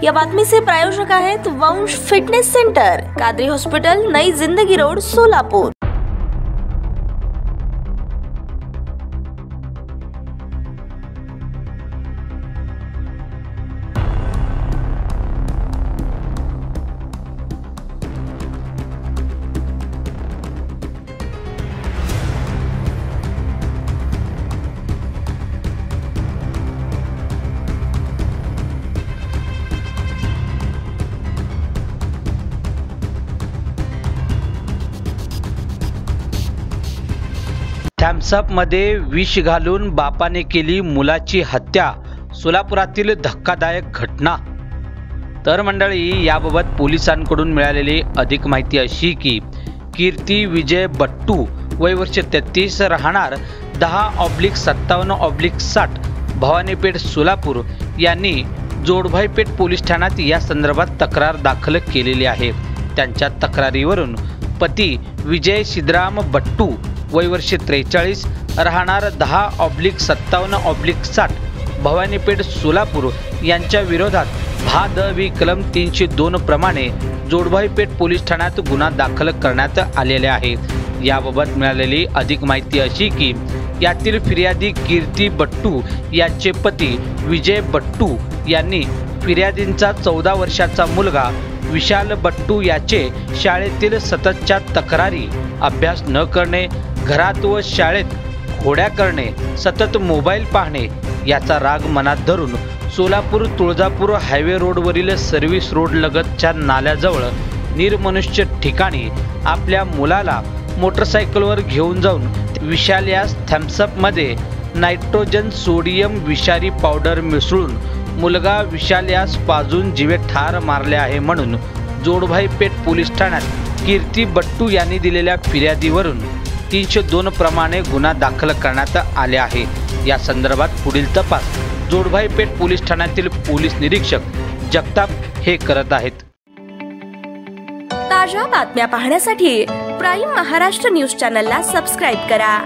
या बातमीचे प्रायोजक आहेत वंश फिटनेस सेंटर, कादरी हॉस्पिटल, नई जिंदगी रोड, सोलापूर। थम्सअप मध्ये विष घालून बापाने केली मुलाची हत्या, सोलापुरातील धक्कादायक घटना। तर मंडळी, याबाबत पोलिसांकडून मिळालेली अधिक माहिती अशी की कीर्ती विजय बट्टू, वय वर्ष 33, राहणार 10/57/60, भवानीपेठ, सोलापूर यांनी जोडभाईपेठ पोलीस ठाण्यात या संदर्भात तक्रार दाखल केलेली आहे। त्यांच्या तक्रारीवरून पती विजय सिद्धराम बट्टू, वय वर्ष 43, राहणार 10/57/60, भवानीपेठ, सोलापूर यांच्या विरोधात भादवी कलम 302 प्रमाणे जोडभाईपेठ पोलीस ठाण्यात गुन्हा दाखल करण्यात आलेला आहे। याबाबत मिळालेली अधिक माहिती अशी की यातील फिर्यादी कीर्ती बट्टू याचे पती विजय बट्टू यांनी फिर्यादींचा 14 वर्षाचा मुलगा विशाल बट्टू याचे शाळेतील सततच्या तक्रारी, अभ्यास न करणे, घरात व शाळेत खोड्या करणे, सतत मोबाईल पाहणे याचा राग मनात धरून सोलापूर तुळजापूर हायवे रोडवरील सर्व्हिस रोड लगतच्या नाल्याजवळ निर्मनुष्य ठिकाणी आपल्या मुलाला मोटरसायकलवर घेऊन जाऊन विशाल यास थम्सअपमध्ये नायट्रोजन सोडियम विषारी पावडर मिसळून मुलगा विशाल यास पाजून जीवे ठार मारले आहे म्हणून जोडभाईपेठ पोलीस ठाण्यात कीर्ती बट्टू यांनी दिलेल्या फिर्यादीवरून 302 प्रमाणे गुन्हा दाखल करण्यात आले आहे। या संदर्भात पुढील तपास जोडभाईपेठ पोलीस ठाण्यातील पोलीस निरीक्षक जगताप हे करत आहेत। ताज्या बातम्या पाहण्यासाठी प्राईम महाराष्ट्र न्यूज चॅनलला सबस्क्राईब करा।